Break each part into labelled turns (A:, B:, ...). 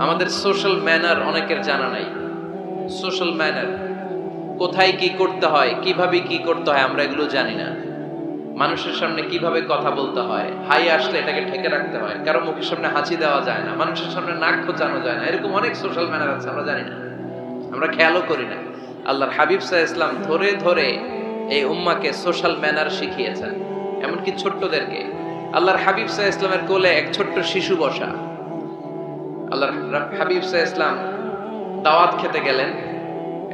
A: আমাদের social manner অনেকের জানা নাই। সোশ্যাল ম্যানার, কোথায় কি করতে হয়, কিভাবে কি করতে হয়, আমরা এগুলো জানি না। মানুষের সামনে কিভাবে কথা বলতে হয়, হাই আসলে এটাকে ঠেকে রাখতে হয়, কারো মুখের সামনে হাঁচি দেওয়া যায় না, মানুষের সামনে নাক খোঁচানো যায় না, এরকম অনেক সোশ্যাল ম্যানার আছে, আমরা জানি না, আমরা খেয়ালও করি না। আল্লাহর হাবিব সাল্লাল্লাহু আলাইহি ওয়াসাল্লাম ধরে ধরে এই উম্মাহকে সোশ্যাল ম্যানার শিখিয়েছেন, এমনকি ছোট্টদেরকে। আল্লাহর হাবিব সাল্লাল্লাহু আলাইহি ওয়াসাল্লামের কোলে এক ছোট্ট শিশু বসা। আল্লাহর হাবিব সাল্লাল্লাহু আলাইহি ওয়াসাল্লাম দাওয়াত খেতে গেলেন,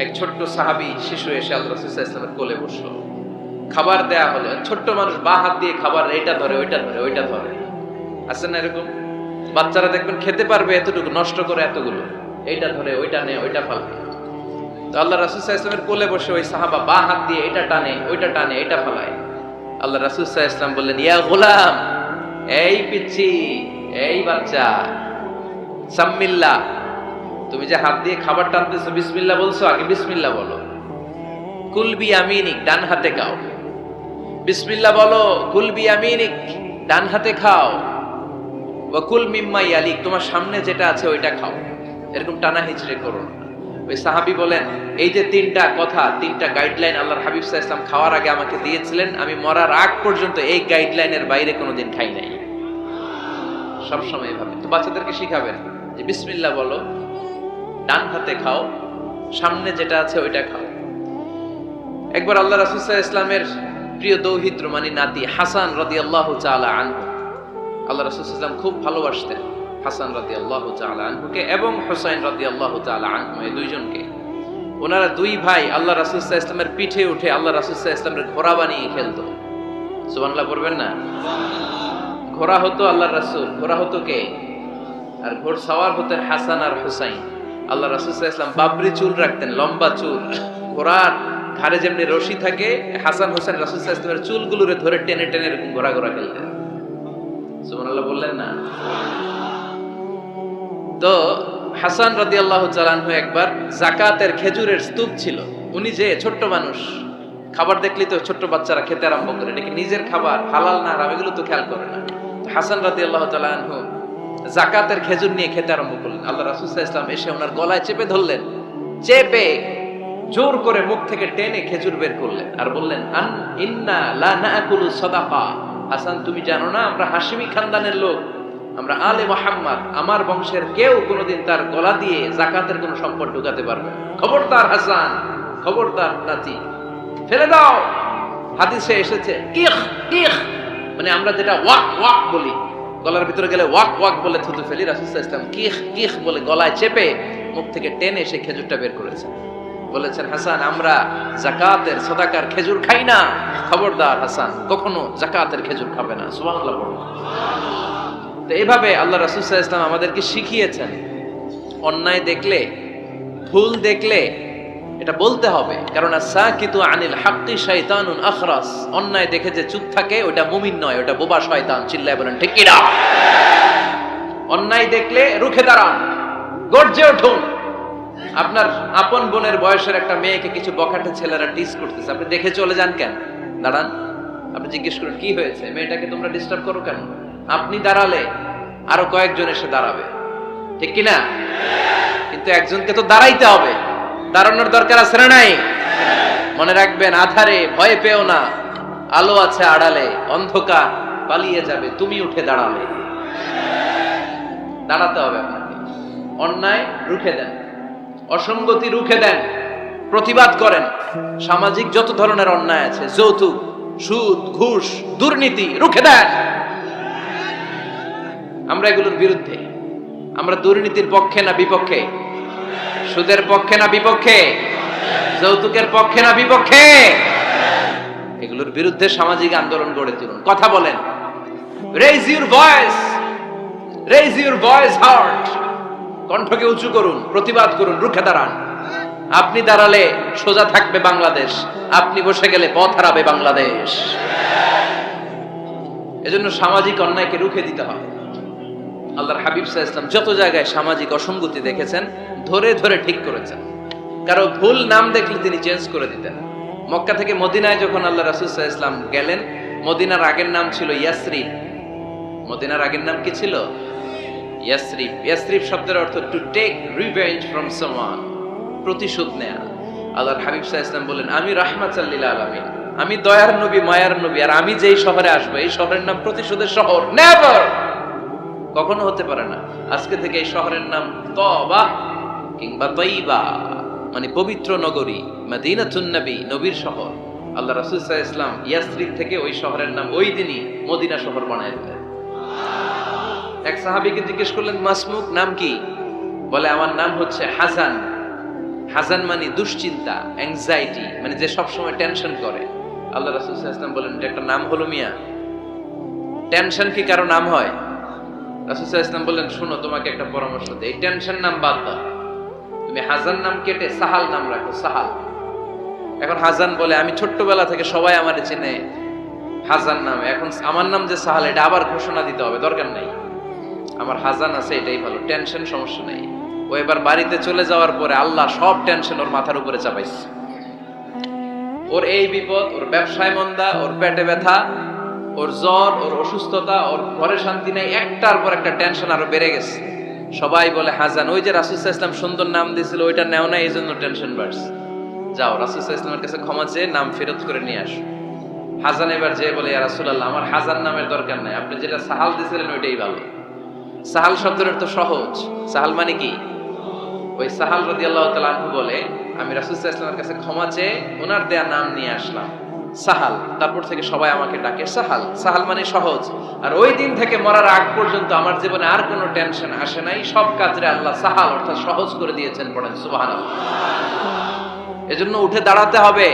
A: এক ছোট্ট সাহাবী শিশু এসে আল্লাহর রাসূল সাল্লাল্লাহু আলাইহি ওয়াসাল্লামের কোলে বসলো। খাবার দেয়া হলো, ছোট্ট মানুষ বা হাত দিয়ে খাবার এইটা ধরে ওইটা ধরে ওইটা ধরে, আছে না এরকম? বাচ্চারা দেখবেন খেতে পারবে এতটুকু, নষ্ট করে এতগুলো, এইটা ধরে ওইটা নেয় ওইটা ফালবে। তো আল্লাহ রাসূল সাল্লাল্লাহু আলাইহি ওয়াসাল্লামের কোলে বসে ওই সাহাবা বা হাত দিয়ে এটা টানে ওইটা টানে এটা ফালায়। আল্লাহ রাসূল সাল্লাল্লাহু আলাইহি ওয়াসাল্লাম বললেন, ইয়া গোলাম, এই পিচ্চি, এই বাচ্চা, সাম্মিল্লাহ, তুমি যে হাত দিয়ে খাবার টানতেছো বিসমিল্লাহ বলছো, আগে বিসমিল্লাহ বলো। কুল বিয়ামিনিক, ডান হাতে খাও। বিসমিল্লাহ বলো, কুল বিয়ামিনিক, ডান হাতে খাও। ওয়া কুল মিম্মা ইয়ালিক, তোমার সামনে যেটা আছে ওইটা খাও। এরকম টানা হিচড়ে করো না। ওই সাহাবী বলেন, এই যে তিনটা কথা, তিনটা গাইডলাইন আল্লাহর হাবিব সাল্লাল্লাহু আলাইহি ওয়াসাল্লাম খাওয়ার আগে আমাকে দিয়েছিলেন, আমি মরার আগ পর্যন্ত এই গাইডলাইনের বাইরে কোনোদিন খাই নাই। সবসময় এভাবে তো বাচ্চাদেরকে শিখাবেন যে বিসমিল্লাহ বলো, ডান হাতে খাও, সামনে যেটা আছে ওইটা খাও। একবার আল্লাহ রাসূল সাল্লাল্লাহু আলাইহি ওয়াসাল্লামের প্রিয় দৌহিত্র মানে নাতি হাসান রাদিয়াল্লাহু তাআলা আনহু, আল্লাহ রাসূল সাল্লাল্লাহু আলাইহি ওয়াসাল্লাম খুব ভালোবাসতেন হাসান রাদিয়াল্লাহু তাআলা আনহুকে এবং হুসাইন রাদিয়াল্লাহু তাআলা আনহু, এই দুইজনকে। ওনারা দুই ভাই আল্লাহ রাসূল সাল্লাল্লাহু আলাইহি ওয়াসাল্লামের পিঠে উঠে আল্লাহ রাসূল সাল্লাল্লাহু আলাইহি ওয়াসাল্লামের ঘোড়া বানিয়ে খেলতো। সুবহানাল্লাহ পড়বেন না? ঘোড়া হতো আল্লাহর রাসূল, ঘোড়া হতো কে? আর ঘোড়সাওয়ার হতেন হাসান আর হুসাইন। আল্লাহ রাসূল সাল্লাল্লাহু আলাইহি ওয়াসাল্লাম বাবরি চুল রাখতেন, লম্বা চুল। ঘোড়ার ঘাড়ে যেমনি রশি থাকে, হাসান হোসেন রাসূল সাল্লাল্লাহু আলাইহি ওয়াসাল্লামের চুলগুলোরে ধরে টেনে টেনে এরকম ঘোড়া ঘোড়া খেলতেন। সুবহানাল্লাহ বললেন না? তো হাসান রাদিয়াল্লাহু তাআলা আনহু একবার যাকাতের খেজুরের স্তূপ ছিল, উনি যে ছোট্ট মানুষ, খাবার দেখলি তো ছোট্ট বাচ্চারা খেতে আরম্ভ করে, এটা কি নিজের খাবার, হালাল না হারাম এগুলো তো খেয়াল করে না। হাসান রাদিয়াল্লাহু তাআলা আনহু যাকাতের খেজুর নিয়ে খেতে আরম্ভ করলেন। আল্লাহ রাসূল সাল্লাল্লাহু আলাইহি ওয়াসাল্লাম এসে ওনার গলায় চেপে ধরলেন, চেপে জোর করে মুখ থেকে টেনে খেজুর বের করলেন আর বললেন, আন ইন্না লা নাকুলু সাদাকা। হাসান, তুমি জানো না আমরা হাশিমি খানদানের লোক, আমরা আলে মুহাম্মদ, আমার বংশের কেউ কোনোদিন তার গলা দিয়ে যাকাতের কোনো সম্পদ ঢুকাতে পারবে না। খবরদার হাসান, খবরদার নাতি, ফেলে দাও। হাদিসে এসেছে কিখ কিখ, মানে আমরা যেটা ওয়াক ওয়াক বলি, গলার ভিতরে গেলে ওয়াক ওয়াক বলে থুতু ফেলি, রাসূল সাল্লাল্লাহু আলাইহি ওয়াসাল্লাম কিখ কিখ বলে গলায় চেপে মুখ থেকে টেনে সে খেজুরটা বের করেছেন। বলেছেন, হাসান, আমরা যাকাতের সাদাকার খেজুর খাই না, খবরদার হাসান, কখনো যাকাতের খেজুর খাবে না। সুবহানাল্লাহ বলুন। তো এইভাবে আল্লাহ রাসূল সাল্লাল্লাহু আলাইহি ওয়াসাল্লাম আমাদেরকে শিখিয়েছেন, অন্যায় দেখলে, ভুল দেখলে এটা বলতে হবে, কারণ আস-সাকিতু আনিল হাক্কি শাইতানুন আখরাস, অন্যায় দেখে যে চুপ থাকে ওটা মুমিন নয়, ওটা বোবা শয়তান। চিল্লায় বলেন ঠিক কি না? অন্যায় দেখলে রুখে দাঁড়ান, গর্জে উঠুন। আপনার আপন বোনের বয়সের একটা মেয়েকে কিছু বখাটে ছেলেরা টিস করতেছে, আপনি দেখে চলে যান কেন? দাঁড়ান, আপনি জিজ্ঞেস করুন কি হয়েছে, মেয়েটাকে তোমরা ডিস্টার্ব করো কেন? আপনি দাঁড়ালে আরো কয়েকজন এসে দাঁড়াবে, ঠিক কি না? কিন্তু একজনকে তো দাঁড়াইতে হবে, দাঁড়ানোর দরকার আছে না নাই? মনে রাখবেন, আধারে ভয় পেও না, আলো আছে আড়ালে, অন্ধকার পালিয়ে যাবে তুমি উঠে দাঁড়ালে। দাঁড়াতে হবে আপনাকে। অন্যায় রুখে দেন, অসঙ্গতি রুখে দেন, প্রতিবাদ করেন। সামাজিক যত ধরনের অন্যায় আছে, যৌতুক, সুদ, ঘুষ, দুর্নীতি, রুখে দেন। আমরা এগুলোর বিরুদ্ধে। আমরা দুর্নীতির পক্ষে না বিপক্ষে? সুদের পক্ষে না বিপক্ষে? যৌতুকের পক্ষে না বিপক্ষে? এগুলোর বিরুদ্ধে সামাজিক আন্দোলন গড়ে তুলুন, কথা বলেন। Raise your voice, raise your voice heart, কণ্ঠকে উঁচু করুন, প্রতিবাদ করুন, রুখে দাঁড়ান। আপনি দাঁড়ালে সোজা থাকবে বাংলাদেশ, আপনি বসে গেলে পথ হারাবে বাংলাদেশ। এজন্য সামাজিক অন্যায়কে রুখে দিতে হবে। আল্লাহর হাবিব সাল্লাল্লাহু আলাইহি ওয়াসাল্লাম যত জায়গায় সামাজিক অসঙ্গতি দেখেছেন, ধরে ধরে ঠিক করেছেন। কারো ভুল নাম দেখলে তিনি চেঞ্জ করে দিতেন। মক্কা থেকে মদিনায় যখন আল্লাহ রাসূল সাল্লাল্লাহু আলাইহি ওয়াসাল্লাম গেলেন, মদিনার আগের নাম ছিল ইয়াসরিব। মদিনার আগের নাম কি ছিল? ইয়াসরিব, ইয়াসরিব শব্দের অর্থ to take revenge from someone, প্রতিশোধ নেয়া। আল্লাহর হাবিব সাল্লাল্লাহু আলাইহি ওয়াসাল্লাম বলেন, আমি রাহমাতাল লিল আলামিন, আমি দয়ার নবী, মায়ার নবী, আর আমি যেই শহরে আসবো এই শহরের নাম প্রতিশোধের শহর। নেভার, কখনো হতে পারে না। আজকে থেকে এই শহরের নাম তওবা কিংবা তয়বা, মানে পবিত্র নগরী, মদিনাতুন নবী, নবীর শহর। আল্লাহ রাসূল সাল্লাল্লাহু আলাইহি ওয়াসাল্লাম ইয়াসরিব থেকে ওই শহরের নাম ওই দিনই মদিনা শহর বানায় দিলেন। এক সাহাবীকে জিজ্ঞেস করলেন, মাসমুক, নাম কি? বলে, আমার নাম হচ্ছে হাসান। হাসান মানে দুশ্চিন্তা, অ্যাংজাইটি, মানে যে সব সময় টেনশন করে। আল্লাহ রাসূল সাল্লাল্লাহু আলাইহি ওয়াসাল্লাম বলেন, এটা একটা নাম হলো মিয়া? টেনশন কি কারো নাম হয়? রাসূল সাল্লাল্লাহু আলাইহি ওয়াসাল্লাম বললেন, শোনো, তোমাকে একটা পরামর্শ দেই, এই টেনশন নাম বাদ দাও, তুমি হাসান নাম কেটে সাহাল নাম রাখো, সাহাল। এখন হাসান বলে, আমি ছোট্টবেলা থেকে সবাই আমারে চেনে হাসান নামে, এখন আমার নাম যে সাহাল, এটা আবার ঘোষণা দিতে হবে, দরকার নাই, আমার হাসান আছে, এটাই ভালো, টেনশন, সমস্যা নেই। ও এবার বাড়িতে চলে যাওয়ার পরে আল্লাহ সব টেনশন ওর মাথার উপরে চাপাইছে। ওর এই বিপদ, ওর ব্যবসায় মন্দা, ওর পেটে ব্যথা, ওর জ্বর, ওর অসুস্থতা, ওর ঘরে শান্তি নেই, একটার পর একটা টেনশন আরো বেড়ে গেছে। সবাই বলে, হাসান, ওই যে রাসূল সাল্লাল্লাহু আলাইহি ওয়াসাল্লাম সুন্দর নাম দিয়েছিল ওইটা নেও না, এই জন্য টেনশন বাড়ছে, যাও রাসূল সাল্লাল্লাহু আলাইহি ওয়াসাল্লামের কাছে ক্ষমা চেয়ে নাম ফেরত করে নিয়ে আসো। হাসান এবার যেয়ে বলে, ইয়া রাসূলুল্লাহ, আমার হাসান নামের দরকার নাই, আপনি যেটা সাহাল দিয়েছিলেন ওইটাই ভালো। সাহাল শব্দের অর্থ সহজ। সাহাল মানে কি? ওই সাহাল রাদিয়াল্লাহু তাআলা আনহু বলে, আমি রাসূল সাল্লাল্লাহু আলাইহি ওয়াসাল্লামের কাছে ক্ষমা চেয়ে ওনার দেয়া নাম নিয়ে আসলাম, সাহাল। তারপর থেকে সবাই আমাকে ডাকে সাহাল। সাহাল মানে সহজ। আর ওই দিন থেকে মরার আগ পর্যন্ত আমার জীবনে আর কোনো টেনশন আসে নাই, সব কাজে আল্লাহ সাহাল অর্থাৎ সহজ করে দিয়েছেন। পড়েন সুবহানাল্লাহ। এজন্য উঠে দাঁড়াতে হবে,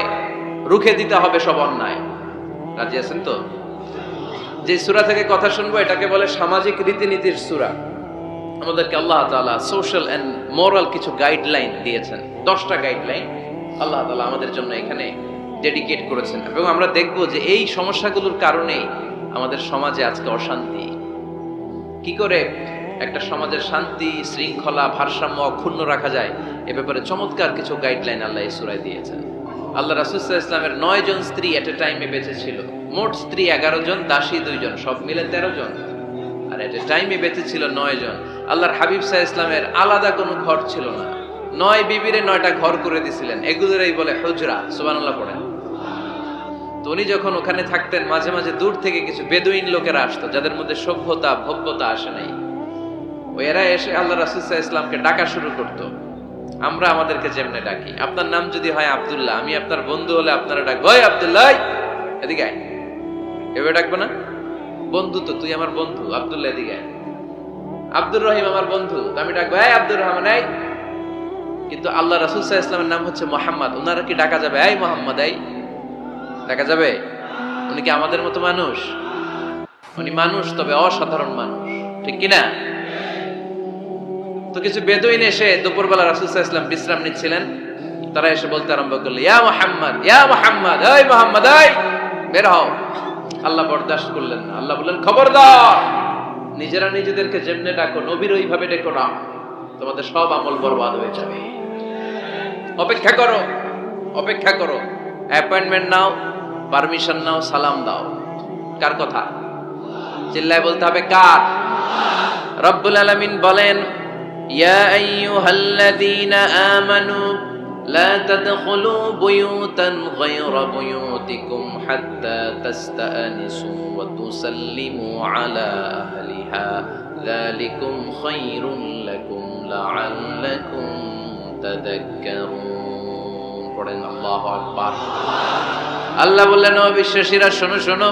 A: রুখে দিতে হবে সব অন্যায়। রাজি আছেন তো? যে সূরা থেকে কথা শুনবো এটাকে বলে সামাজিক রীতিনীতির সূরা। আমাদেরকে আল্লাহ তাআলা সোশ্যাল এন্ড মোরাল কিছু গাইডলাইন দিয়েছেন। 10টা গাইডলাইন আল্লাহ তাআলা আমাদের জন্য এখানে ডেডিকেট করেছেন, এবং আমরা দেখব যে এই সমস্যাগুলোর কারণেই আমাদের সমাজে আজকে অশান্তি। কি করে একটা সমাজের শান্তি, শৃঙ্খলা, ভারসাম্য অক্ষুণ্ণ রাখা যায়, এ ব্যাপারে চমৎকার কিছু গাইডলাইন আল্লাহ এই সূরায় দিয়েছেন। আল্লাহ রাসূল সাল্লাল্লাহু আলাইহি ওয়াসাল্লামের 9 জন স্ত্রী এট এ টাইমে বেঁচে ছিল। মোট স্ত্রী 11 জন, দাসী 2 জন, সব মিলে 13 জন, আর এট এ টাইমে বেঁচে ছিল 9 জন। আল্লাহর হাবিব সাল্লাল্লাহু আলাইহি ওয়াসাল্লামের আলাদা কোনো ঘর ছিল না। 9 বিবিরে 9টা ঘর করে দিয়েছিলেন, এগুলোরই বলে হুজরা। সুবহানাল্লাহ পড়েন। তো উনি যখন ওখানে থাকতেন, মাঝে মাঝে দূর থেকে কিছু বেদুইন লোকেরা আসতো, যাদের মধ্যে সভ্যতা, ভব্যতা আসে নাই। এরা এসে আল্লাহ রাসূল সাল্লাল্লাহু আলাইহি ওয়াসাল্লামকে ডাকা শুরু করতো। আমরা আমাদেরকে যেমনে ডাকি, আপনার নাম যদি হয় আব্দুল্লাহ, আমি আপনার বন্ধু হলে আপনারা ডাকবো, ওই আব্দুল্লাহ এদিকে আয়, এভাবে ডাকবো না? বন্ধু তো, তুই আমার বন্ধু, আব্দুল্লাহ এদিকে আয়। আব্দুর রহিম আমার বন্ধু, আমি ডাকবো, এই আব্দুর রহমান আয়। কিন্তু আল্লাহ রাসূল সাল্লাল্লাহু আলাইহি ওয়াসাল্লামের নাম হচ্ছে মুহাম্মদ, ওনারা কি ডাকা যাবে এই মুহাম্মদ আয়? ডাকা যাবে? উনি কি আমাদের মতো মানুষ? উনি মানুষ, তবে অসাধারণ মানুষ, ঠিক কিনা? তো কিছু বেদুইন এসে দুপুরবেলা রাসূল সাল্লাল্লাহু আলাইহি ওয়াসাল্লাম বিশ্রাম নিচ্ছিলেন, তারা এসে বলতে আরম্ভ করলো, ইয়া মুহাম্মদ, ইয়া মুহাম্মদ, এই মুহাম্মদ এই বের হও। আল্লাহ বরদাস্ত করলেন না। আল্লাহ বললেন, খবরদার, নিজেরা নিজেদেরকে যেমনে ডাকো নবীর ওইভাবে ডেকো না, তোমাদের সব আমল বরবাদ হয়ে যাবে। অপেক্ষা করো, অপেক্ষা করো, অ্যাপয়েন্টমেন্ট নাও, পারমিশন নাও, সালাম দাও। কার কথা? চিল্লায় বলতে হবে কার? রব্বুল আলামিন বলেন, ইয়া আইয়ুহাল্লাযীনা আমানু লা তাদখুলু বুয়ুতান গায়রা বুয়ুতিকুম হাত্তা তাস্তানিসু ওয়া তুসাল্লিমু আলা আহলিহা যালিকুম খায়রুল লাকুম লাআল্লাকুম তাযাক্কারুন। পড়েন আল্লাহু আকবার। আল্লাহ বললেন, ও বিশ্বাসীরা শোনো শোনো,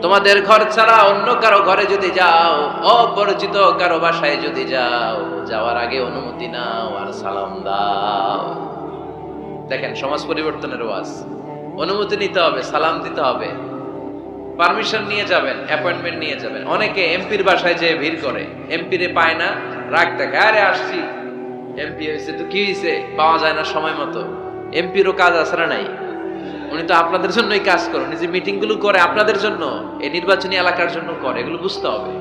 A: তোমাদের ঘর ছাড়া অন্য কারো ঘরে যদি যাও, অপরিচিত কারো বাসায় যদি যাও, যাওয়ার আগে অনুমতি নাও আর সালাম দাও। দেখেন সমাজ পরিবর্তনের ওয়াজ। অনুমতি নিতে হবে, সালাম দিতে হবে, পারমিশন নিয়ে যাবেন, অ্যাপয়েন্টমেন্ট নিয়ে যাবেন। অনেকে এমপির বাসায় যেয়ে ভিড় করে, এমপি রে পায় না, রাগ দেখে, আরে আসছি, এমপি হয়েছে তো কি হয়েছে, পাওয়া যায় না সময় মতো। এমপিরও কাজ আছে না নাই? উনি তো আপনাদের জন্যই কাজ করেন, উনি যে মিটিং গুলো করে আপনাদের জন্য, এই নির্বাচনী এলাকার জন্য করে, এগুলো বুঝতে হবে।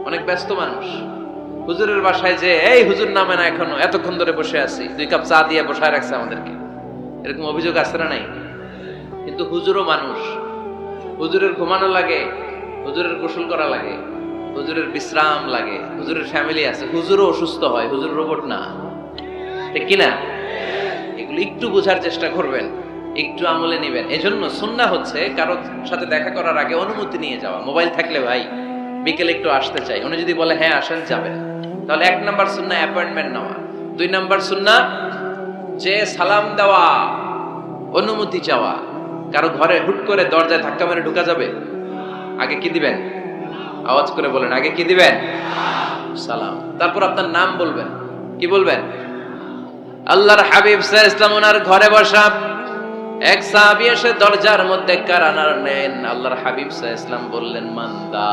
A: অনেক ব্যস্ত মানুষ। হুজুরের বাসায় যে, এই হুজুর নামে না এখনো, এতক্ষণ ধরে বসে আছি, 2 কাপ চা দিয়ে বসায় রাখছে আমাদেরকে, এরকম অভিযোগ আছে না নাই? কিন্তু হুজুরও মানুষ, হুজুরের ঘুমানো লাগে, হুজুরের গোসল করা লাগে, হুজুরের বিশ্রাম লাগে, হুজুরের ফ্যামিলি আছে, হুজুরও অসুস্থ হয়, হুজুর রোবট না, ঠিক কিনা? এগুলো একটু বোঝার চেষ্টা করবেন, একটু আমলে নেবেন। এজন্য সুন্নাহ হচ্ছে কারো সাথে দেখা করার আগে অনুমতি নিয়ে যাওয়া। মোবাইল থাকলে ভাই বিকেলে একটু আসতে চাই, উনি যদি বলে হ্যাঁ আসেন যাবেন, তাহলে 1 নাম্বার সুন্নাহ অ্যাপয়েন্টমেন্ট নেওয়া। 2 নাম্বার সুন্নাহ যে সালাম দেওয়া, অনুমতি চাওয়া। কারো ঘরে হুট করে দরজায় ধাক্কা মেরে ঢুকা যাবে? আগে কি দিবেন? আওয়াজ করে বলেন, আগে কি দিবেন? সালাম। তারপর আপনার নাম বলবেন। কি বলবেন? আল্লাহর হাবিব সাল্লাল্লাহু আলাইহি ওয়াসাল্লাম ওনার ঘরে বসা, এক সাহাবী এসে দরজার মধ্যে কাড়া নাড়লেন। আল্লাহর হাবিব সাল্লাল্লাহু আলাইহি ওয়াসাল্লাম বললেন, মান্দা,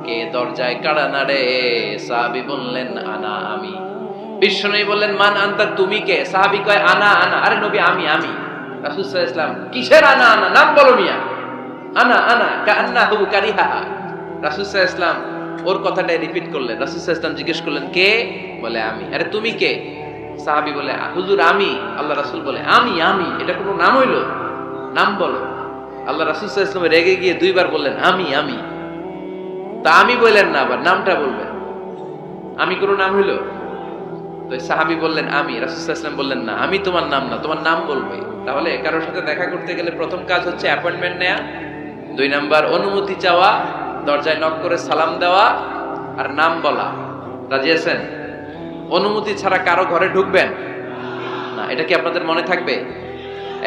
A: কে দরজায় কাড়া নাড়ে? সাহাবী বললেন, আনা, আমি। বিশ্বনবী বললেন, মান আনতা, তুমি কে? সাহাবী কয়, আনা আনা। আরে নবী, আমি আমি। রাসূল সাল্লাল্লাহু আলাইহি ওয়াসাল্লাম, কিসের আনা আনা? নাম বলো মিয়া। আনা আনা কান্নাহু কারিহা। রাসূল সাল্লাল্লাহু আলাইহি ওয়াসাল্লাম ওর কথাটাই রিপিট করলেন। রাসূল সাল্লাল্লাহু আলাইহি ওয়াসাল্লাম জিজ্ঞেস করলেন, কে? বলে আমি। আরে তুমি কে? সাহাবী বলে, হুজুর আমি। আল্লাহ রাসূল বলে, আমি আমি, এটা কোনো নাম হইলো? নাম বলো। আল্লাহ রাসূল সাল্লাল্লাহু আলাইহি ওয়াসাল্লাম রেগে গিয়ে 2 বার বললেন, আমি আমি। তা আমি বললেন না, আবার নামটা বলবেন। আমি কোনো নাম হইলো? তো সাহাবী বললেন আমি। রাসূল সাল্লাল্লাহু আলাইহি ওয়াসাল্লাম বললেন, না, আমি তোমার নাম না, তোমার নাম বলবে। তাহলে কারোর সাথে দেখা করতে গেলে প্রথম কাজ হচ্ছে অ্যাপয়েন্টমেন্ট নেওয়া, 2 নাম্বার অনুমতি চাওয়া, দরজায় নক করে সালাম দেওয়া, আর নাম বলা। রাজি আছেন? অনুমতি ছাড়া কারো ঘরে ঢুকবেন না, এটা কি আপনাদের মনে থাকবে?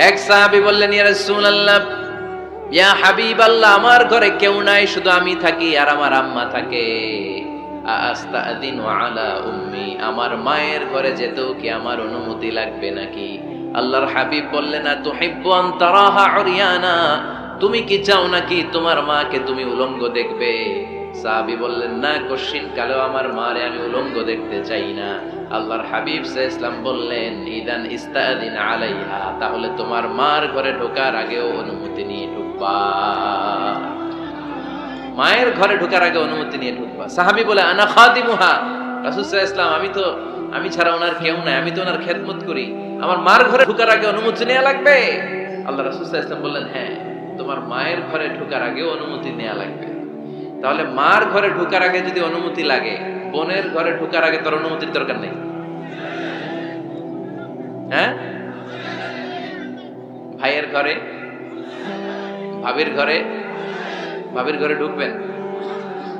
A: এক সাহাবী বললেন, ইয়া রাসূলুল্লাহ, ইয়া হাবিবাল্লাহ, আমার ঘরে কেউ নাই, শুধু আমি থাকি আর আমার আম্মা থাকে। আস্তাযিনু আলা উম্মি, আমার মায়ের ঘরে যেতেও কি আমার অনুমতি লাগবে নাকি? আল্লাহর হাবিব বললেন, তুহিব্বু আন তারাহা উরিয়ানা, তুমি কি চাও নাকি তোমার মাকে তুমি উলঙ্গ দেখবে? সাহাবী বললেন, না, কশিন কালেও আমার মারে আমি উলঙ্গ দেখতে চাই না। আল্লাহর হাবিব সাল্লাল্লাহু আলাইহি ওয়াসাল্লাম বললেন, ইদান ইস্তাযিন আলাইহা, তাহলে তোমার মার ঘরে ঢোকার আগেও অনুমতি নিয়ে ঢুকবা। মায়ের ঘরে ঢোকার আগে অনুমতি নিয়ে ঢুকবা। সাহাবী বলে, আনা খাদিমুহা, রাসূল সাল্লাল্লাহু আলাইহি ওয়াসাল্লাম, আমি তো, আমি ছাড়া ওনার কেউ নাই, আমি তো ওনার খেদমত করি, আমার মার ঘরে ঢোকার আগে অনুমতি নেওয়া লাগবে? আল্লাহ রাসূল সাল্লাল্লাহু আলাইহি ওয়াসাল্লাম বললেন, হ্যাঁ, তোমার মায়ের ঘরে ঢোকার আগে অনুমতি নেওয়া লাগবে। তাহলে মার ঘরে ঢোকার আগে যদি অনুমতি লাগে, বোনের ঘরে ঢোকার আগে তোর অনুমতির দরকার নেই? হ্যাঁ? ভাইয়ের ঘরে, ভাবির ঘরে, ভাবির ঘরে ঢুকবেন?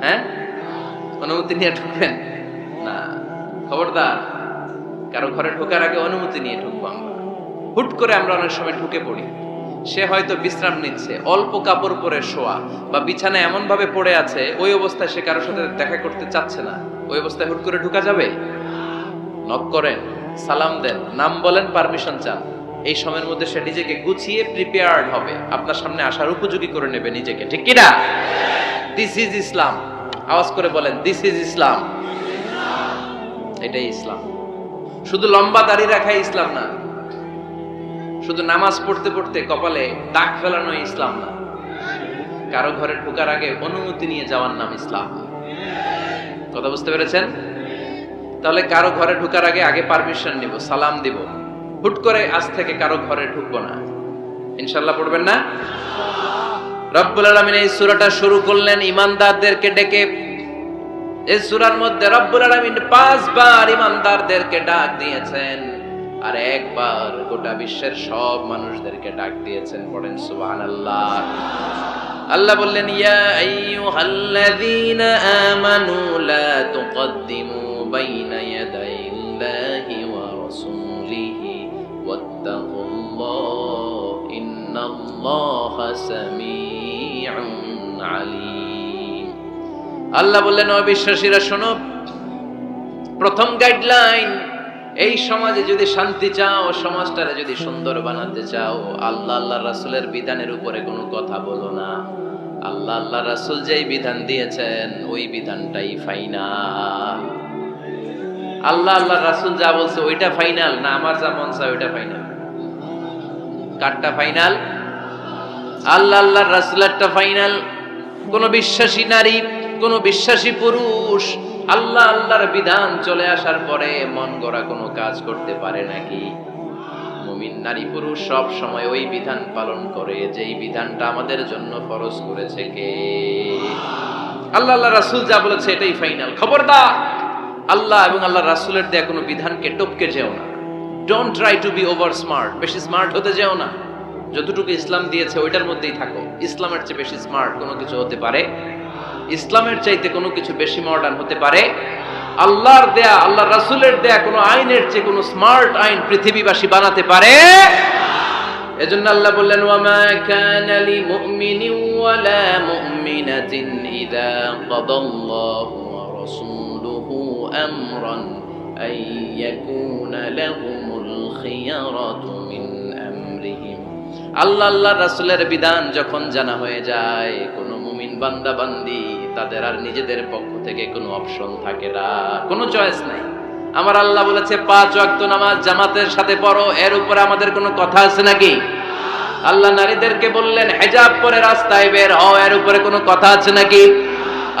A: হ্যাঁ, অনুমতি নিয়ে ঢুকবেন না, খবরদার। কারো ঘরে ঢোকার আগে অনুমতি নিয়ে ঢুকবো আমরা। হুট করে আমরা অনেক সময় ঢুকে পড়ি, সে হয়তো বিশ্রাম নিচ্ছে, অল্প কাপড় পরে শোয়া, বা বিছানা এমন ভাবে পড়ে আছে, ওই অবস্থায় সে কারোর সাথে দেখা করতে চাচ্ছে না, ওই অবস্থায় হুট করে ঢুকা যাবে? নক করেন, সালাম দেন, নাম বলেন, পারমিশন চান। এই সময়ের মধ্যে সে নিজেকে গুছিয়ে প্রিপেয়ার্ড হবে, আপনার সামনে আসার উপযোগী করে নেবে নিজেকে, ঠিক কিনা? দিস ইজ ইসলাম। আওয়াজ করে বলেন, দিস ইজ ইসলাম। এটাই ইসলাম। শুধু লম্বা দাড়ি রাখাই ইসলাম না, শুধু নামাজ পড়তে পড়তে কপালে দাগ ফেলানো ইসলাম না। কারো ঘরে ঢোকার আগে অনুমতি নিয়ে যাওয়ার নাম ইসলাম। কথা বুঝতে পেরেছেন? তাহলে কারো ঘরে ঢোকার আগে আগে পারমিশন নিব, সালাম দিব। হুট করে আজ থেকে কারো ঘরে ঢুকবো না। ইনশাআল্লাহ পড়বেন না? রব্বুল আলামিন এই সূরাটা শুরু করলেন ঈমানদারদেরকে ডেকে। এই সূরার মধ্যে রব্বুল আলামিন 5 বার ঈমানদারদেরকে ডাক দিয়েছেন, আর একবার গোটা বিশ্বের সব মানুষদেরকে ডাক দিয়েছেন। পড়েন সুবহানাল্লাহ। আল্লাহ বললেন, ইয়া আইয়ুহাল্লাযীনা আমানু লা তুকদ্দিমু বাইনা ইয়াদাইল্লাহি ওয়া রাসূলিহি ওয়াত্তাকুল্লাহ ইন্নাল্লাহা সামিউন আলীম। আল্লাহ বললেন, ও বিশ্বাসীরা শোনো, প্রথম গাইডলাইন, এই সমাজে যদি শান্তি চাও, সমাজটারে যদি সুন্দর বানাতে চাও, আল্লাহ আল্লাহ রাসূলের বিধানের উপরে কোনো কথা বলো না। আল্লাহ আল্লাহ রাসূল যেই বিধান দিয়েছেন ওই বিধানটাই ফাইনাল। আল্লাহ আল্লাহ রাসূল যা বলছে ওইটা ফাইনাল না, আমার যা মন চায় ওইটা ফাইনাল? কারটা ফাইনাল? আল্লাহ আল্লাহ রাসূলেরটা ফাইনাল। কোন বিশ্বাসী নারী, কোন বিশ্বাসী পুরুষ আল্লাহ আল্লাহর বিধান চলে আসার পরে মন গড়া কোনো কাজ করতে পারে নাকি? মুমিন নারী পুরুষ সব সময় ওই বিধান পালন করে যেই বিধানটা আমাদের জন্য ফরজ করেছে কে? আল্লাহ রাসূল যা বলেছে এটাই ফাইনাল। খবরদার আল্লাহ এবং আল্লাহ রাসূলের দেয়া কোনো বিধানকে টপকে যেও না। Don't try to be over smart, বেশি স্মার্ট হতে যেও না। যতটুকু ইসলাম দিয়েছে ওইটার মধ্যেই থাকো। ইসলামের চেয়ে বেশি স্মার্ট কোনো কিছু হতে পারে? ইসলামের চাইতে কোনো কিছু বেশি মডার্ন হতে পারে? আল্লাহর দেয়া, আল্লাহ রাসূলের দেয়া কোনো আইনের চেয়ে কোনো স্মার্ট আইন পৃথিবীবাসী বানাতে পারে? এজন্য আল্লাহ বললেন, ওয়ামা কানা লিমুমিনিন ওয়ালা মুমিনাতিন ইযা কাদাল্লাহু ওয়া রাসূলুহু আমরান আন ইয়াকুনা লাহুমুল খিয়ারাতু মিন আমরিহিম। আল্লাহর রাসূলের বিধান যখন জানা হয়ে যায়, কোন মুমিন বান্দা বান্দি তাদের আর নিজেদের পক্ষ থেকে কোনো অপশন থাকে না, কোনো চয়েস নাই। আমার আল্লাহ বলেছে 5 ওয়াক্ত নামাজ জামাতের সাথে পড়ো, এর উপরে আমাদের কোনো কথা আছে নাকি? আল্লাহ নারীদেরকে বললেন হিজাব পরে রাস্তায় বের হও, এর উপরে কোনো কথা আছে নাকি?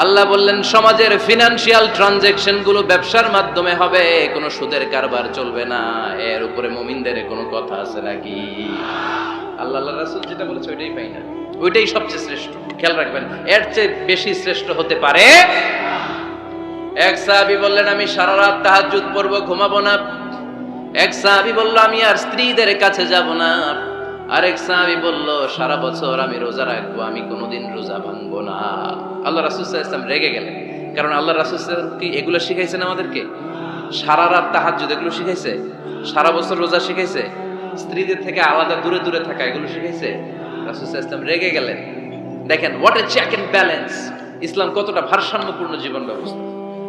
A: আল্লাহ বললেন সমাজের ফিনান্সিয়াল ট্রানজাকশন গুলো ব্যবসার মাধ্যমে হবে, কোনো সুদের কারবার চলবে না, এর উপরে মুমিনদের কোনো কথা আছে নাকি? আল্লাহ রাসূল যেটা বলেছে ওইটাই ফাইনাল, ওইটাই সবচেয়ে শ্রেষ্ঠ। খেয়াল রাখবেন, এর চেয়ে বেশি শ্রেষ্ঠ হতে পারে? এক সাহাবী বললেন আমি সারা রাত তাহাজ্জুদ পড়ব, ঘুমাবো না। এক সাহাবী বলল আমি আর স্ত্রীদের কাছে যাব না। আরেক সাহাবী বলল সারা বছর আমি রোজা রাখবো, আমি কোনোদিন রোজা ভাঙবো না। আল্লাহ রাসূল সাল্লাল্লাহু আলাইহি ওয়াসাল্লাম রেগে গেলেন, কারণ আল্লাহ রাসূল কি এগুলো শিখাইছেন আমাদেরকে? সারা রাত তাহাজ্জুদ এগুলো শিখাইছে? সারা বছর রোজা শিখাইছে? স্ত্রীদের থেকে আলাদা দূরে দূরে থাকা এগুলো শিখাইছে? রাসূল সাল্লাল্লাহু আলাইহি ওয়াসাল্লাম রেগে গেলেন। দেখেন what a check and balance, ইসলাম কতটা ভারসাম্যপূর্ণ জীবন ব্যবস্থা।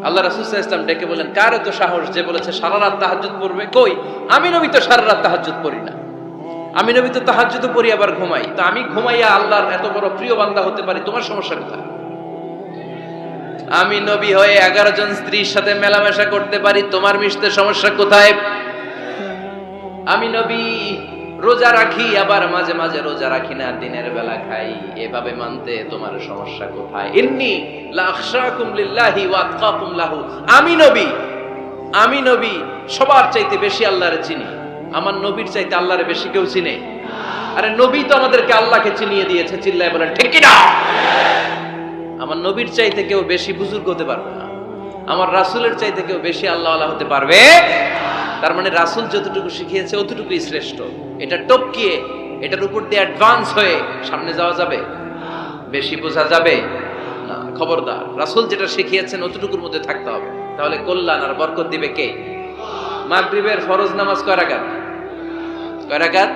A: আল্লাহ রাসূল সাল্লাল্লাহু আলাইহি ওয়াসাল্লাম ডেকে বলেন, কার এত সাহস যে বলেছে সারা রাত তাহাজ্জুদ পড়বে? কই, আমি নবী তো সারা রাত তাহাজ্জুদ পড়ি না। আমি নবী তো তাহাজ্জুদ পড়ি আবার ঘুমাই, তো আমি ঘুমাইয়া আল্লাহর এত বড় প্রিয় বান্দা হতে পারি, তোমার সমস্যা কোথায়? আমি নবী হয়ে 11 জন স্ত্রীর সাথে মেলামেশা করতে পারি, তোমার মিশতে সমস্যা কোথায়? আমি নবী রোজা রাখি, আবার মাঝে মাঝে রোজা রাখি না, দিনের বেলা খাই, এভাবে মানতে তোমার সমস্যা কোথায়? ইন্নী লা আখশাকুম লিল্লাহি ওয়া আতকাকুম লাহু। আমি নবী সবার চাইতে বেশি আল্লাহরে চিনি, আমার নবীর চাইতে আল্লাহরে বেশি কেউ চিনে? আরে নবী তো আমাদেরকে আল্লাহকে চিনিয়ে দিয়েছে, চিল্লায় বলেন ঠিক কি না? আমার নবীর চাইতে কেউ বেশি বুজুর্গ হতে পারবে না, আমার রাসূলের চাইতে কেউ বেশি আল্লাহওয়ালা হতে পারবে? তার মানে রাসূল যতটুকু শিখিয়েছে অতটুকুই শ্রেষ্ঠ। এটা টপকিয়ে এটার উপর দিয়ে অ্যাডভান্স হয়ে সামনে যাওয়া যাবে? বেশি বোঝা যাবে না। খবরদার, রাসূল যেটা শিখিয়েছেন অতটুকুর মধ্যে থাকতে হবে, তাহলে কল্যাণ আর বরকত দিবে কে? মাগরিবের ফরজ নামাজ কয় রাকাত? কয় রাকাত?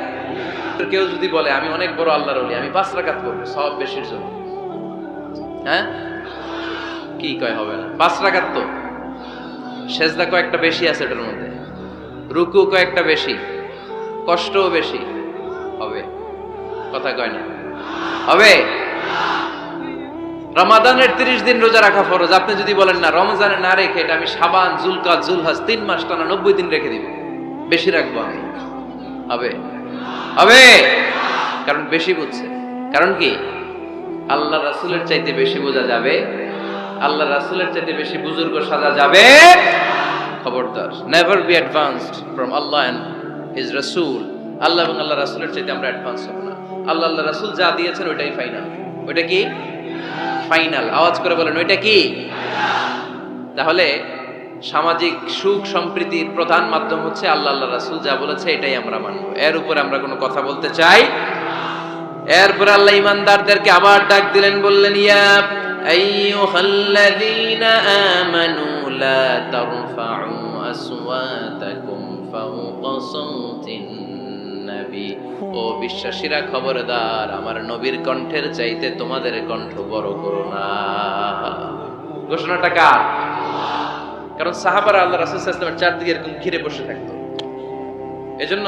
A: কেউ যদি বলে আমি অনেক বড় আল্লাহর ওলি, আমি 5 রাকাত করব সওয়াব বেশির জন্য, হ্যাঁ কি কয়? হবে না। 5 রাকাত তো সেজদা কয়েকটা বেশি আছে এটার মধ্যে, রুকু কয়েকটা বেশি, কষ্টও বেশি, হবে? কথা কয় না, হবে? রমাদানের 30 দিন রোজা রাখা ফরজ, আপনি যদি বলেন না রমজানে না রেখে এটা আমি শাবান, জুলকাদ, জুলহাজ 3 মাস টানা 90 দিন রেখে দিব, বেশি রাখবো আমি, হবে? হবে? কারণ বেশি বুঝছে। কারণ কি? আল্লাহ রাসূলের চাইতে বেশি বোঝা যাবে, আল্লাহ রাসূলের চাইতে বেশি বুজুর্গ সাজা যাবে? খবরদার, never be advanced from Allah and his Rasul. আল্লাহ এবং আল্লাহ রাসূলের চাইতে আমরা অ্যাডভান্স হব না। আল্লাহ রাসূল যা দিয়েছেন ওইটাই ফাইনাল। ওইটা কি ফাইনাল? আওয়াজ করে বলেন ওইটা কি? তাহলে সামাজিক সুখ সম্প্রীতির প্রধান মাধ্যম হচ্ছে আল্লাহ রাসূল যা বলেছে এটাই আমরা মানব, এর উপরে আমরা কোনো কথা বলতে চাই? এরপর আল্লাহ ঈমানদারদেরকে আবার ডাক দিলেন, বললেন ইয়া আইয়ুহাল্লাযীনা আমানু লা তারফাউ আসওয়াতাকুম ফাওকা সাওতিন নবী। ও বিশ্বাসীরা খবরদার, আমার নবীর কণ্ঠের চাইতে তোমাদের কণ্ঠ বড় করো না। ঘোষণাটা কার? কারণ সাহাবারা আল্লাহ রাসূল সাল্লাল্লাহু আলাইহি ওয়াসাল্লামের চারদিকে এরকম ঘিরে বসে থাকতো, এজন্য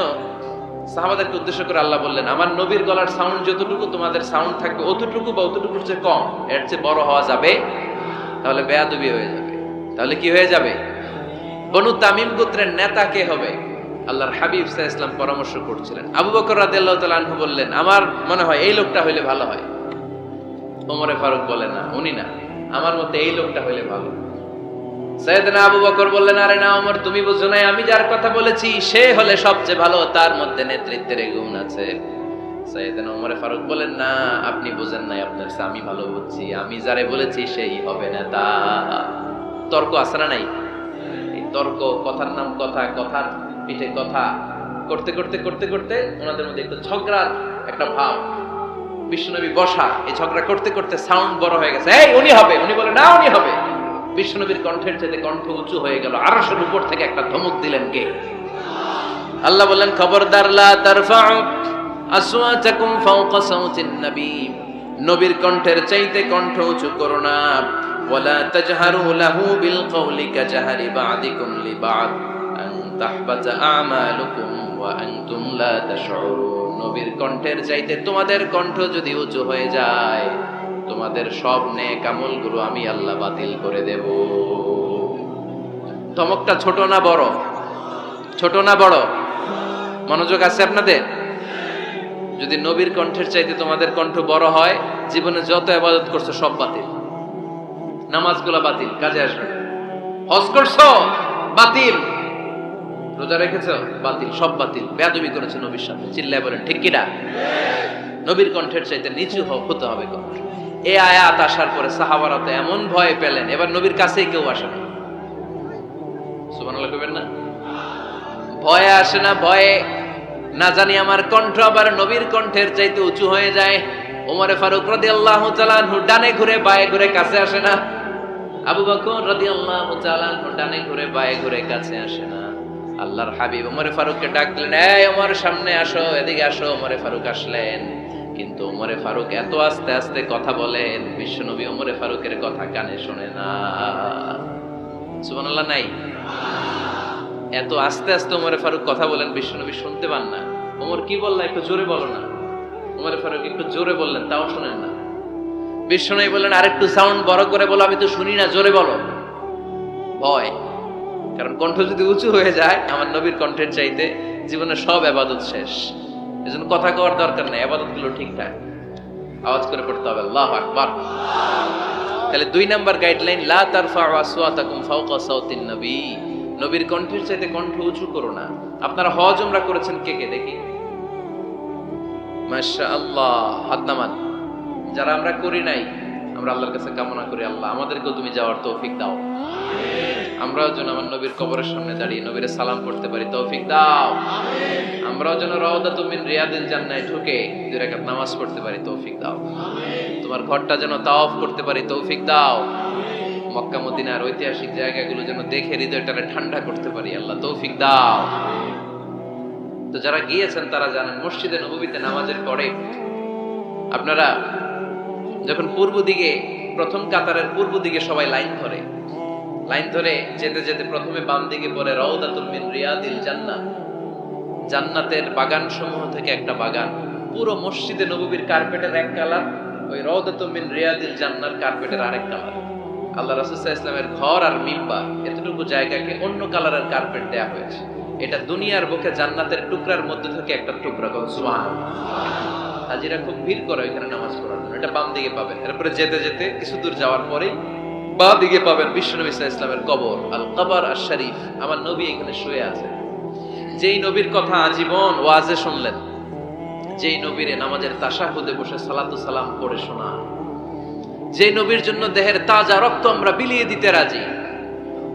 A: সাহাবাদেরকে উদ্দেশ্য করে আল্লাহ বললেন আমার নবীর গলার সাউন্ড যতটুকু তোমাদের সাউন্ড থাকবে অতটুকু বা অতটুকুর চেয়ে কম, এর চেয়ে বড় হওয়া যাবে তাহলে বেয়াদবি হয়ে যাবে। তাহলে কি হয়ে যাবে? বনু তামিম গোত্রের নেতা কে হবে? আল্লাহর হাবিব সাল্লাল্লাহু আলাইহি ওয়াসাল্লাম পরামর্শ করছিলেন। আবু বকর রাদিয়াল্লাহু তাআলা আনহু বললেন আমার মনে হয় এই লোকটা হইলে ভালো হয়। ওমরে ফারুক বলেন না, উনি না, আমার মতে এই লোকটা হইলে ভালো। সাইয়েদনা আবু বকর বললেন আরে না ওমর, তুমি বুঝো না, আমি যার কথা বলেছি সে হলে সবচেয়ে ভালো, তার মধ্যে নেতৃত্বের গুণ আছে। সাইয়েদনা ওমর ফারুক বলেন, না আপনি বুঝেন নাই, আপনার চেয়ে আমি ভালো বুঝছি, আমি যারে বলেছি সেই হবে নেতা। তর্ক আছে না নাই? এই তর্ক, কথার নাম কথা, কথার পিঠে কথা করতে করতে করতে করতে ওনাদের মধ্যে একটু ঝগড়ার একটা ভাব। বিশ্বনবী বসা, এই ঝগড়া করতে করতে সাউন্ড বড় হয়ে গেছে, এই উনি হবে, উনি বলে না উনি হবে। বিশ্বনবীর কণ্ঠের চাইতে কণ্ঠ উঁচু হয়ে গেল, আরশের উপর থেকে একটা ধমক দিলেন কে? আল্লাহ বললেন, খবরদার লা তারফাউ আসওয়াতাকুম ফাওকা সাউতিন নবী, নবীর কণ্ঠের চাইতে কণ্ঠ উঁচু করো না। ওয়ালা তাজহারু লাহু বিল কওলি কাজহারি বা'দিকুম লিবা'দ আন তাহবাতা আমালুকুম ওয়া আনতুম লা তাশউরুন। নবীর কণ্ঠের চাইতে তোমাদের কণ্ঠ যদি উঁচু হয়ে যায়, তোমাদের সব নেক আমলগুলো আমি আল্লাহ বাতিল করে দেব। ধমকটা ছোট না বড়? ছোট না বড়? মনোযোগ আছে আপনাদের? যদি নবীর কণ্ঠের চাইতে তোমাদের কণ্ঠ বড় হয়, জীবনে যত ইবাদত করছো সব বাতিল। নামাজগুলো বাতিল, কাজে আসবে না। হজ করছো বাতিল, রোজা রেখেছো বাতিল, সব বাতিল। বেয়াদবি করেছো নবীর সাথে, চিল্লায় বলেন ঠিক কিনা? নবীর কণ্ঠের চাইতে নিচু হতে হবে কণ্ঠ। এই আয়াত আসার পরে সাহাবারা তো এমন ভয় পেলেন, এবার নবীর কাছেই কেউ আসে না। সুবহানাল্লাহ কইবেন না? ভয়ে আসে না, ভয়ে না জানি আমার কণ্ঠ আবার নবীর কণ্ঠের চাইতে উঁচু হয়ে যায়। ওমরে ফারুক রাদিয়াল্লাহু তাআলা আনহু ডানে ঘুরে বায়ে ঘুরে কাছে আসে না। আবু বকর রাদিয়াল্লাহু তাআলা আনহু ডানে ঘুরে বায়ে ঘুরে কাছে আসে না। আল্লাহর হাবিব ওমরে ফারুককে ডাক দিলেন, এই ওমর সামনে আসো, এদিকে আসো। ওমরে ফারুক আসলেন, কিন্তু ওমরে ফারুক এত আস্তে আস্তে কথা বলেন, বিশ্বনবী ওমরে ফারুকের কথা কানে শোনে না। সুবহানাল্লাহ নাই? এত আস্তে আস্তে ওমরে ফারুক কথা বলেন, বিশ্বনবী শুনতে পান না। ওমর কি বললা, একটু জোরে বলো না। ওমরে ফারুক একটু জোরে বললেন, তাও শোনেন না। বিশ্বনবী বললেন, আরেকটু সাউন্ড বড় করে বলো, আমি তো শুনি না, জোরে বলো। ভয়, কারণ কণ্ঠ যদি উঁচু হয়ে যায় আমার নবীর কণ্ঠের চাইতে, জীবনের সব ইবাদত শেষ। এজন্য কথা কওয়ার দরকার নেই, ইবাদতগুলো ঠিকঠাক আওয়াজ করে পড়তে হবে, আল্লাহু আকবার। তাহলে 2 নাম্বার গাইডলাইন, লা তারফাউ আসওয়াতাকুম ফাওকা সাউতিন নবী, নবীর কণ্ঠের চাইতে কণ্ঠ উঁচু করো না। আপনারা হজ উমরা করেছেন কে কে দেখি? মাশাআল্লাহ, হাত নামান। যারা আমরা করি নাই, আমরা আল্লাহর কাছে কামনা করি, আল্লাহ আমাদেরকেও তুমি যাওয়ার তৌফিক দাও। আমরাও যেন আমার নবীর কবরের সামনে দাঁড়িয়ে নবীরে সালাম করতে পারি, তৌফিক দাও। আমরাও যেন রাউদাতুম মিন রিয়াদিল জান্নাহে ঢুকে 2 রাকাত নামাজ পড়তে পারি, তৌফিক দাও। তোমার ঘরটা যেন তাওয়াফ করতে পারি, তৌফিক দাও। মক্কা মদিনার ঐতিহাসিক জায়গাগুলো যেন দেখে হৃদয়টাকে ঠান্ডা করতে পারি, আল্লাহ তৌফিক দাও। তো যারা গিয়েছেন তারা জানেন, মসজিদে নববীতে নামাজের পরে আপনারা যখন পূর্ব দিকে, প্রথম কাতারের পূর্ব দিকে সবাই লাইন ধরে যেতে যেতে প্রথমে বাম দিকে পড়ে রাউদাতুল মিন রিয়াদিল জান্নাহ, জান্নাতের বাগান সমূহ থেকে একটা বাগান। পুরো মসজিদে নববীর কার্পেটের এক কালার, ওই রাউদাতুল মিন রিয়াদিল জান্নাহর কার্পেটের আরেক কালার। আল্লাহ রাসূল সাল্লাল্লাহু আলাইহি ওয়াসাল্লামের ঘর আর মিম্বার এতটুকু জায়গাকে অন্য কালারের কার্পেট দেয়া হয়েছে। এটা দুনিয়ার বুকে জান্নাতের টুকরার মধ্যে থেকে একটা টুকরা। সুবহানাল্লাহ। হাজিরা খুব ভিড় করে এখানে নামাজ পড়ার জন্য। এটা বাম দিকে পাবেন। এরপরে যেতে যেতে কিছু দূর যাওয়ার পরে বাম দিকে পাবেন বিশ্বনবী সাল্লাল্লাহু আলাইহি ওয়াসাল্লামের কবর, আল কবর আশ শরীফ। আমার নবী এখানে শুয়ে আছে। যেই নবীর কথা আজীবন ওয়াজে শুনলেন, যেই নবীর নামাজের তাশাহুদে বসে সালাতু সালাম পড়ে শোনা, যে নবীর জন্য দেহের তাজা রক্ত আমরা বিলিয়ে দিতে রাজি,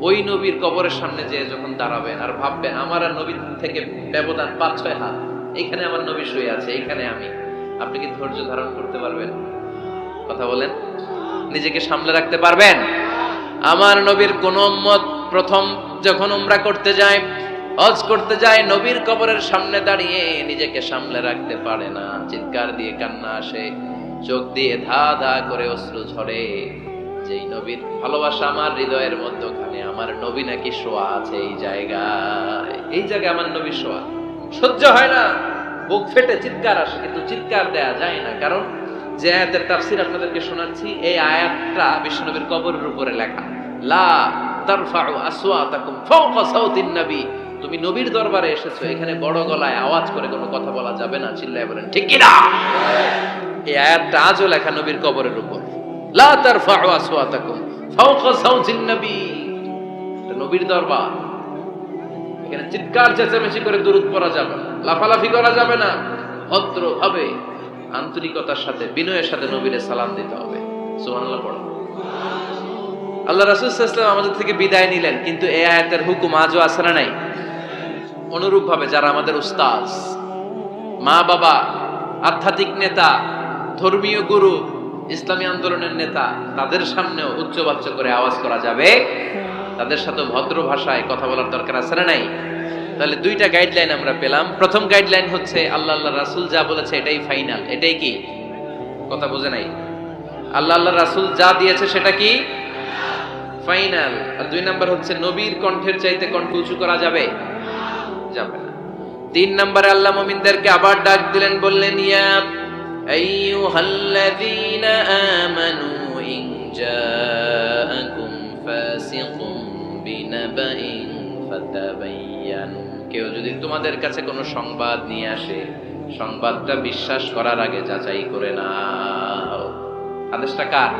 A: ওই নবীর কবরের সামনে যে যখন দাঁড়াবেন আর ভাববেন আমার আর নবীর থেকে ব্যবধান 5-6 হাত, এখানে আমার নবী শুয়ে আছে, এখানে আমি, আপনি কি ধৈর্য ধারণ করতে পারবেন? কথা বলেন, নিজেকে সামলে রাখতে পারবেন? আমার নবীর কোন উম্মত প্রথম যখন উমরা করতে যায়, হজ করতে যায়, নবীর কবরের সামনে দাঁড়িয়ে নিজেকে সামলে রাখতে পারে না, চিৎকার দিয়ে কান্না আসে, চোখ দিয়ে ধা ধা করে অশ্রু ঝরে। যেই নবীর ভালোবাসা আমার হৃদয়ের মধ্যখানে, আমার নবী নাকি শোয়া আছে এই জায়গায়, এই জায়গায় আমার নবী শোয়া। সহ্য হয় না, বুক ফেটে চিৎকার আসে, কিন্তু চিৎকার দেয়া যায় না। কারণ যে আয়াতের তাফসীর আপনাদেরকে শোনাচ্ছি, এই আয়াতটা বিশ্বনবীর কবরের উপরে লেখা। লা তারফাউ আসওয়াতাকুম ফাওকা সাউতিন নবী, তুমি নবীর দরবারে এসেছো, এখানে বড় গলায় আওয়াজ করে কোনো কথা বলা যাবে না, চিল্লায় বলেন ঠিক কি না? এই আয়াতটা আজও লেখা নবীর কবরের উপর। লা তারফাউ আসওয়াতাকুম ফাওকা সাউতিন নবী, এটা নবীর দরবার, এখানে চিৎকার চেঁচামেচি করে দুরূদ পড়া যাবে না, লাফালাফি করা যাবে না, ভদ্রভাবে আন্তরিকতার সাথে বিনয়ের সাথে নবীরে সালাম দিতে হবে। সুবহানাল্লাহ পড়ো। আল্লাহ রাসূল সাল্লাল্লাহু আলাইহি ওয়াসাল্লাম আমাদের থেকে বিদায় নিলেন, কিন্তু এই আয়াতের হুকুম আজও আছে না নাই? অনুরূপ ভাবে যারা আমাদের উস্তাদ, মা বাবা, আধ্যাত্মিক নেতা, ধর্মীয় গুরু, ইসলামী আন্দোলনের নেতা, তাদের সামনেও উচ্চবাচ্য করে আওয়াজ করা যাবে, তাদের সাথে ভদ্র ভাষায় কথা বলার দরকার আছে না নাই? তাহলে দুইটা গাইডলাইন আমরা পেলাম। প্রথম গাইডলাইন হচ্ছে আল্লাহ রাসূল যা বলেছে এটাই ফাইনাল। এটাই কি? কথা বোঝে নাই? আল্লাহ রাসূল যা দিয়েছে সেটা কি ফাইনাল। আর দুই নাম্বার হচ্ছে নবীর কণ্ঠের চাইতে কণ্ঠ উঁচু করা যাবে যাবে না। তিন নম্বরে আল্লাহ মুমিনদেরকে আবার ডাক দিলেন, বললেন ইয়া আইয়ুহাল্লাযীনা আমানু ইন জাআকুম ফাসিকুম বিনাবাইন ফাতাবায়ানু। কেউ যদি তোমাদের কাছে কোনো সংবাদ নিয়ে আসে, সংবাদটা বিশ্বাস করার আগে যাচাই করে নাও। আদেশটা কার?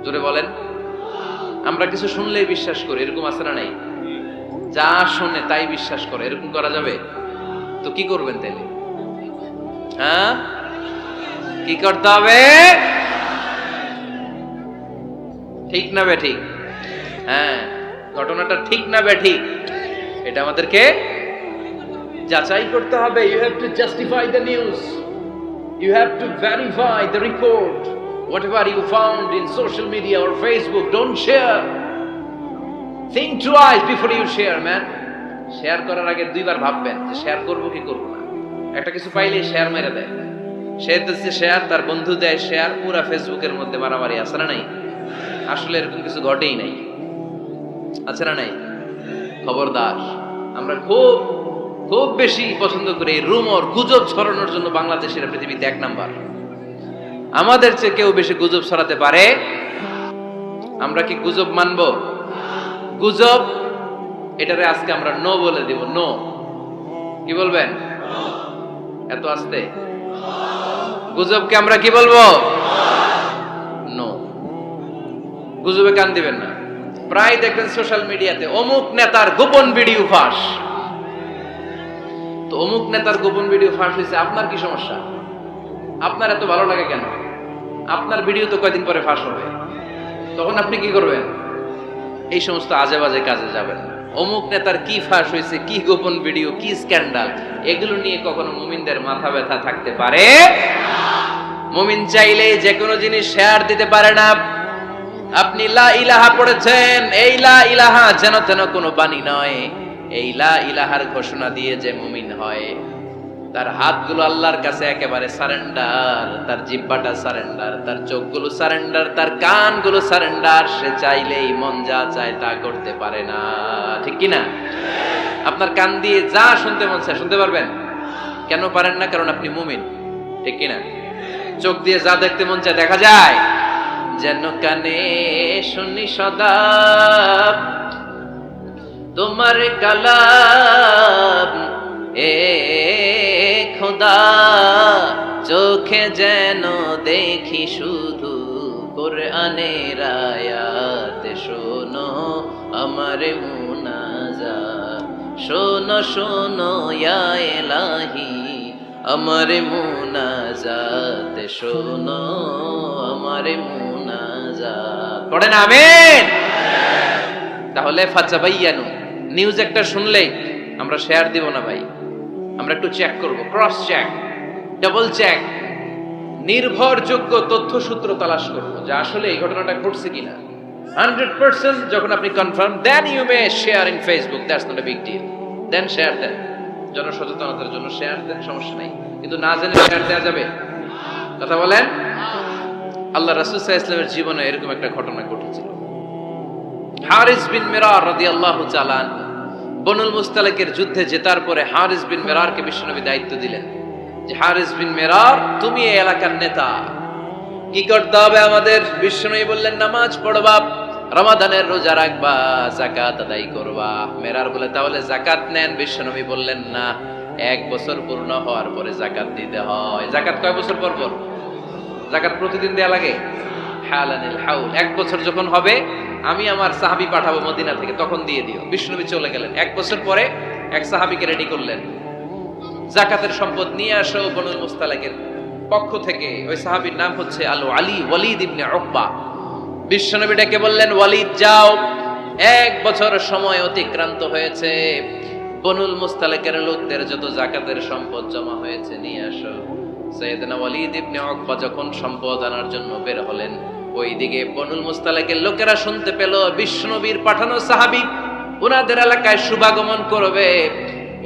A: জোরে বলেন। আমরা কিছু শুনলেই বিশ্বাস করি, এরকম আছে না নাই? যা শুনে তাই বিশ্বাস করে, এরকম করা যাবে? তো কি করবেন তাহলে? হ্যাঁ, কি করতে হবে? ঠিক না বে ঠিক? হ্যাঁ, ঘটনাটা ঠিক না বে ঠিক, এটা আমাদেরকে যাচাই করতে হবে। You have to justify the news, you have to verify the report. Whatever you found in social media or Facebook, don't share. Think twice before you share, man. Share করার আগে দুইবার ভাববেন যে শেয়ার করব কি করব না। একটা কিছু পাইলে শেয়ার মেরে দেয়, সে দিচ্ছে শেয়ার, তার বন্ধু দেয় শেয়ার, পুরা ফেসবুকের মধ্যে মারামারি। আছে না নাই? আসলে এরকম কিছু ঘটেই নাই, আছে না নাই? খবরদার, আমরা খুব খুব বেশি পছন্দ করি এই রুমর, গুজব ছড়ানোর জন্য বাংলাদেশের পৃথিবীতে এক নাম্বার। আমাদের চেয়ে কেউ বেশি গুজব ছড়াতে পারে? আমরা কি গুজব মানবো? গুজব এটারে আজকে আমরা নো বলে দিব। নো। কি বলবেন? এত আস্তে? গুজবকে আমরা কি বলবো? নো। গুজবে কান দিবেন না। প্রায় দেখবেন সোশ্যাল মিডিয়াতে অমুক নেতার গোপন ভিডিও ফাঁস। তো অমুক নেতার গোপন ভিডিও ফাঁস হয়েছে, আপনার কি সমস্যা? আপনার এত ভালো লাগে কেন? আপনার ভিডিও তো কয়দিন পরে ফাঁস হবে, তখন আপনি কি করবেন? এই সমস্ত আজে বাজে কাজে যাবেন না। অমুক নেতার কি ফাঁস হয়েছে, কি গোপন ভিডিও, কি স্ক্যান্ডাল, এগুলো নিয়ে কখনো মুমিনদের মাথা ব্যথা থাকতে পারে? মুমিন চাইলে যে কোনো জিনিস শেয়ার দিতে পারে না। আপনি লা ইলাহা পড়েছেন, এই লা ইলাহা যেন তেন কোনো বাণী নয়। এই লা ইলাহার ঘোষণা দিয়ে যে মুমিন হয়, তার হাতগুলো আল্লাহর কাছে একেবারে সারেন্ডার, তার জিহ্বাটা সারেন্ডার, তার চোখগুলো সারেন্ডার, তার কানগুলো সারেন্ডার। সে চাইলেই মন যা চায় তা করতে পারে না, ঠিক কি না? আপনার কান দিয়ে যা শুনতে মন চায় শুনতে পারবেন? কেন পারেন না? কারণ আপনি মুমিন, ঠিক কি না? চোখ দিয়ে যা দেখতে মন চায় দেখা যায়। যেন কানে শুনি সদা তোমার কালাম, এ খোদা চোখে যেন দেখি শুধু কোরআনের আয়াত। শোনো আমার মুনাজাত, শোনো শোনো ইয়া ইলাহি আমার মুনাজাত, শোনো আমার মুনাজাত। পড়েন আমিন। তাহলে ফাতাবায়ানু, নিউজ একটা শুনলেই আমরা শেয়ার দিব না ভাই, আমরা একটু চেক করব, ক্রস চেক, ডাবল চেক, নির্ভরযোগ্য তথ্যসূত্র তালাশ করব যে আসলে এই ঘটনাটা ঘটছে কিনা। 100% যখন আপনি confirm, then you may share in Facebook, that's not a big deal. দেন শেয়ার দেন, জনসচেতনতার জন্য শেয়ার দেন, সমস্যা নাই। কিন্তু না জেনে শেয়ার দেওয়া যাবে? কথা বলেন। আল্লাহ রাসূল সাল্লাল্লাহু আলাইহি ওয়াসাল্লামের জীবনে এরকম একটা ঘটনা ঘটেছিল। হারিস বিন মিরার রাদিয়াল্লাহু তাআলা বনুল মুস্তালিকের যুদ্ধে জেতার পরে হারিস বিন মিরারকে বিশ্বনবী দায়িত্ব দিলেন যে হারিস বিন মিরার, তুমি এই এলাকার নেতা, কি করতে হবে আমাদের? বিশ্বনবী বললেন নামাজ পড়বা, রমাদানের রোজা রাখবা, যাকাত আদায় করবা। মিরার বলে তাহলে যাকাত নেন। বিশ্বনবী বললেন না, 1 বছর পূর্ণ হওয়ার পরে যাকাত দিতে হয়। যাকাত কয় বছর পর পর? যাকাত প্রতিদিন দেয়া লাগে। হালানিল হাউল, 1 বছর যখন হবে আমি আমার সাহাবী পাঠাবো মদিনা থেকে, তখন দিয়ে দিও। বিশ্বনবী চলে গেলেন। 1 বছর পরে এক সাহাবীকে রেডি করলেন যাকাতের সম্পদ নিয়ে আসো বনুল মুস্তালাকের পক্ষ থেকে। ওই সাহাবীর নাম হচ্ছে আল আলী ওয়ালিদ ইবনে উকবা। বিশ্বনবী ডেকে বললেন, ওয়ালিদ যাও, 1 বছর সময় অতিক্রান্ত হয়েছে, বনুল মুস্তালাকের লোকদের যত যাকাতের সম্পদ জমা হয়েছে নিয়ে আসো। সাইয়েদনা ওয়ালিদ ইবনে উকবা যখন সম্পদ আনার জন্য বের হলেন, ওইদিকে বনুল মুস্তালাকের লোকেরা শুনতে পেল বিশ্বনবীর পাঠানো সাহাবী ওনাদের এলাকায় শুভাগমন করবে।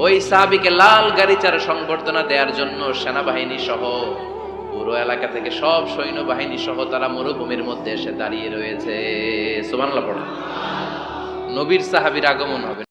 A: ওই সাহাবীকে লাল গাড়িচার সংবর্ধনা দেওয়ার জন্য সেনাবাহিনী সহ পুরো এলাকা থেকে সব সৈন্যবাহিনী সহ তারা মরুভূমির মধ্যে এসে দাঁড়িয়ে রয়েছে। সুবহানাল্লাহ পড়ো। নবীর সাহাবীর আগমন হবে।